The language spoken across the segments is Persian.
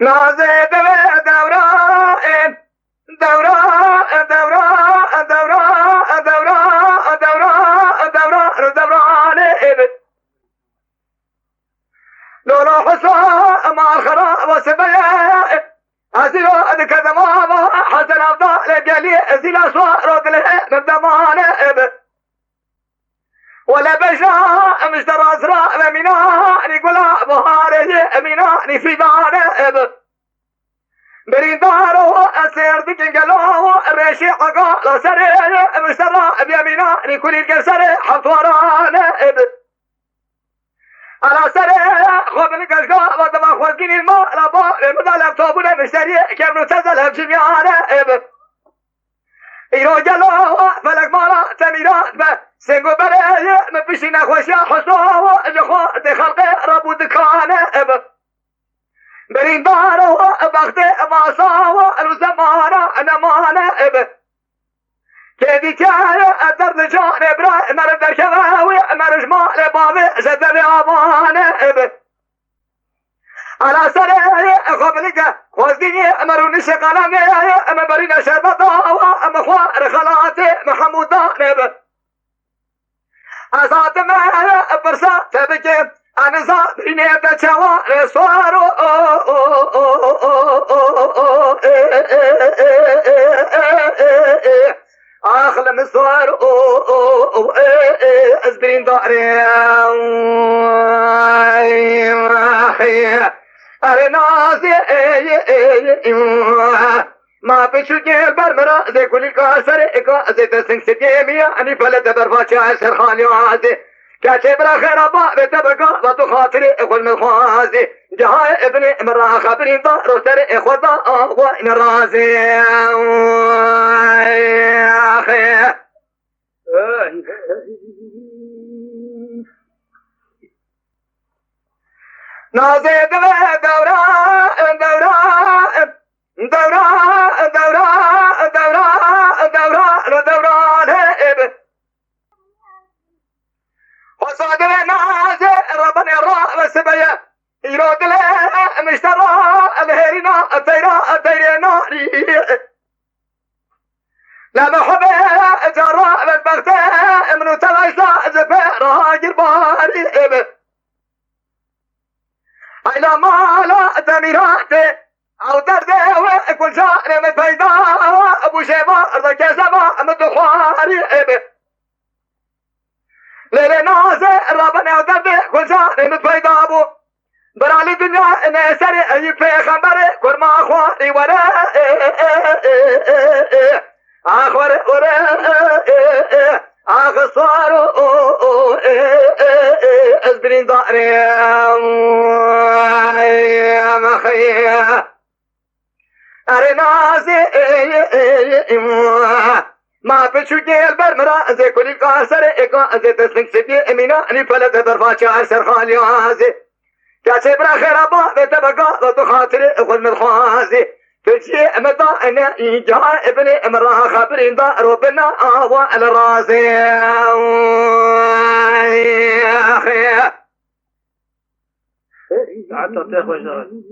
نازي دوران دوران دوران دوران دوران دوران دوران دوران لولا حصى مع الخراب وسبيا أزيد كذا ما حسن أفضل قالي أزيل أسوار ودله مبدمان ولا بشا مشترى أسراء مناني قلا بهاري مناني في دانب برين دارو أسير دكين قلو ريشي عقال سري مشترى بيمناني كل القسري حطورانب على سريع خذ القشقاء ودما خوزقين الماء لبار مدالب صابونه مشتري كيف نتزل بجميعنا إيرو جلو فلك مالا تميرات به سنگو بري مبشينا خوشيا حصوه جخوات خلق ربو دكانه برين دارو بغت ماساوه الزمانه نمانه كيدي كاية الدرد جانب راي مرد شواوي مرج مال بابي زدر عبانه على سريع قبلك خوزقيني مروني شقلمي مبرين شربطاوة مخوار خلاتي محمودان أزاد ما برسا تبكي أنا زاديني بتشوار صوارو آخر مصور أزبرين داري أرنازي ما بيشو جيل برمرا زي كل كاسر إكا زي تسنك ستيمية أني فلت برفاتي عسر خالي وعازي كاتب خير أبا بتبقى بطو خاطري إخوة المخوازي جهاي ابني مرا خبرين دارو سر إخوة دا أخوة رازي أخي نازي دوران دوران دوران دوران دوران دوران دوران هيب وصاد نازي ربنا الراب سبيا يرود له مشترى الهيرنا التيرنا لما حبه جراء بالبغتاء منو تغيسا زفيرها جرباري أيلا مالا تميراتي أو دردي كل شهر من فيدا أبو شيبار ذا كسبا مدخواري ليلي نازي ربنا ودردي كل شهر من فيدا أبو برالي دنيا نسري يكفي خبري كرما أخواري ورا أخواري ورا أخصارو أزبرين داري مخيا أرنازي ما بشو جيل برمرا زي كل كاسر إكا زي تسلك سبي أمينا أني فلت برفاتي عسر خالي وعازي كاتب خير أبا بتبقى بطو خاطري إخوة المخوازي تجي متى أنا إيجا ابني امرأة خبرين دا ربنا أهوى الرازي يا أخي تعال يا أخوة جرال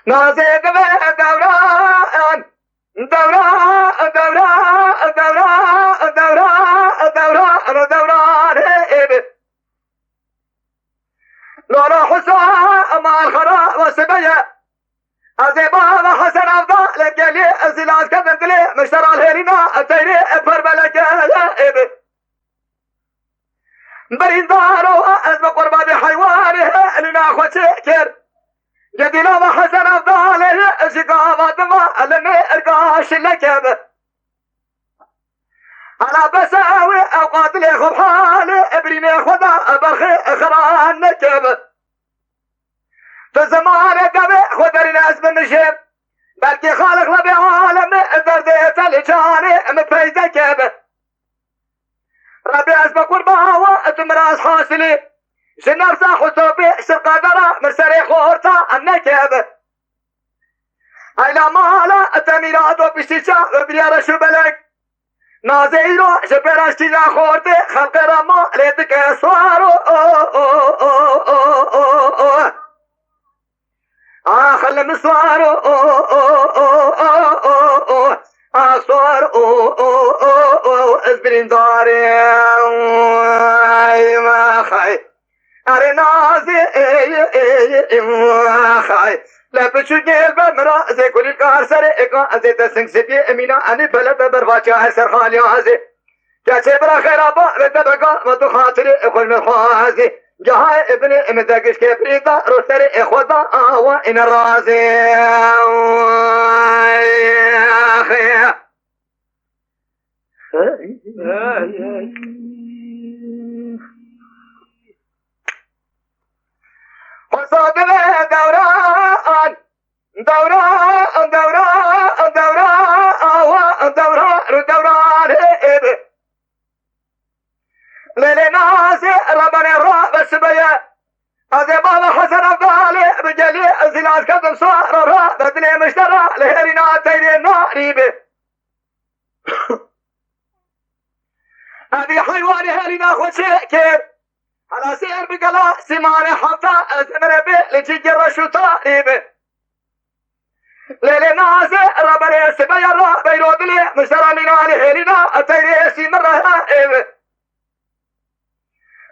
نازي دوران دوران دوران دوران دوران دوران دوران لولا حصى مع الخراء وسبيا أزيبا حسن أفضل قالي أزيلات كذنت لي مشترى الهيرنا التيري فربلك لائب برين دارو أزم قربا بحيوانه لنا أخوة شكر جدينا وحسن أفضل شقامات ما لمي أرقاش لكب أنا بساوي أوقات لي خب حالي ابريني خدا بخي اخران نكب فزمان قبي خدري ناس من نشب بلكي خالق لبي عالم درديت الجاني مفيدة كب ربي اسم قرباوة تمراس حاصلي شنب صاحو صوبي شرقادرة مرسري خورتا النكب أيلا مالا تميراتو بشيشا وبريارة شو بلك نازی رو شپرشتی نخورده خلق را مالت که سوارو آخل مسوارو آسوار از برنداری ما خی اره نازی خی لپشو گل بر مرا زی کلی کار سر اکا ازی تسنگ سپی امینا انی پلت برفاچه سر خالی آزی کچه برا خیرابا بتبقا و تو خاطر اخوال من خوازی جهای ابن امدگش که پریدا رو سر اخودا آوا این رازی قصاد دوران دوران دوران دوران آوا دوران رو دوران لیلی نازی ربانی را بسبیه از باب حسن افضالی بجلی زلاز کدم سوار را بدلی مشترا لهری ناتیری ناری به ابي حيواني هالي ناخذ شكر على سير بقلا سماني حفا ازمر بي لجيجر شو طالب ليلي نازي ربري سبيا را بيرود لي مشترى مناني هالينا اتيري سي مرة هائب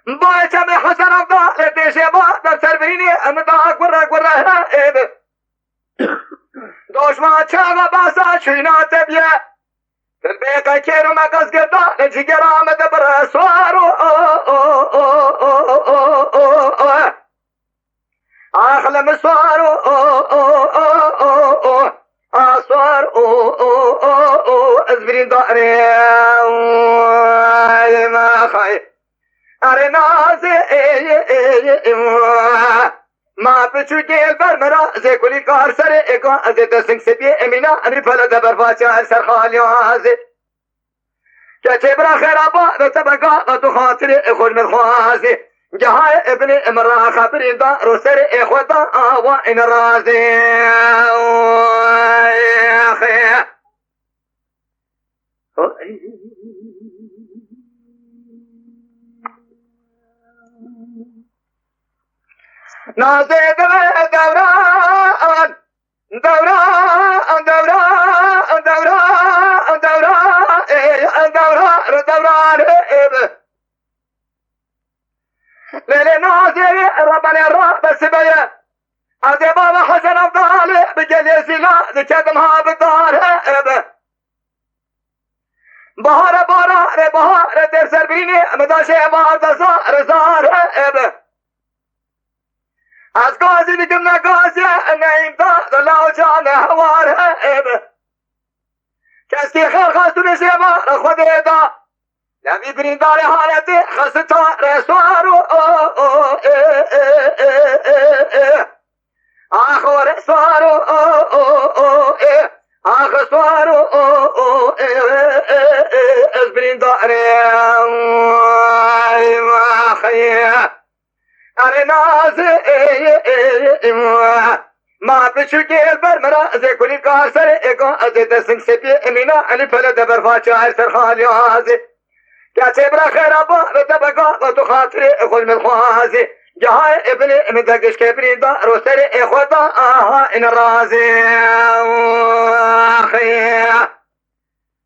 باي كمي حسن افضل بيشي با دفتر بيني امدا قرة هائب دوش ما چاقا باسا شوينا تبيه البيقى كيرو ما قصقدا نجيقر آمد برسوارو آخل مسوارو آسوار ازبرين داري ما خاي اري نازي ما بچو گیل بر مرا زی کلی کار سر اکا ازی تسنگ سپی امینا انی پلت برفاچه هر سر خالی آزی کچه برا خیرابا و طبقا و تو خاطر اخوش من خوازی جهای ابن امرا خبرین دا رو سر اخوتا آوا این رازی نازی دوران دوران دوران دوران دوران دوران دوران لیلی نازی ربانی را بسبیه از باب حسن افضالی بجلی زیلا ذکدم ها بدار بهار باران بهار در سربینی مداشه بارد زار زار از گازی بکم نگازی نیم داد لاو جان هوار کسی خیر خواستون شبار خود دا نمی بریندار حالتی خستا رسوارو آخو رسوارو آخو سوارو از بریندار ما خیه اره نازی ما بچو گیل بر مرا زی کلی کار سر اکا ازی تسنگ سپی امینا انی پلت برفاچه هر سر خالی آزی کچه برا خیرابا و طبقا و تو خاطر اخوش من خوازی جهای ابن امدگش که بریدا رو سر اخوتا آها این رازی خیه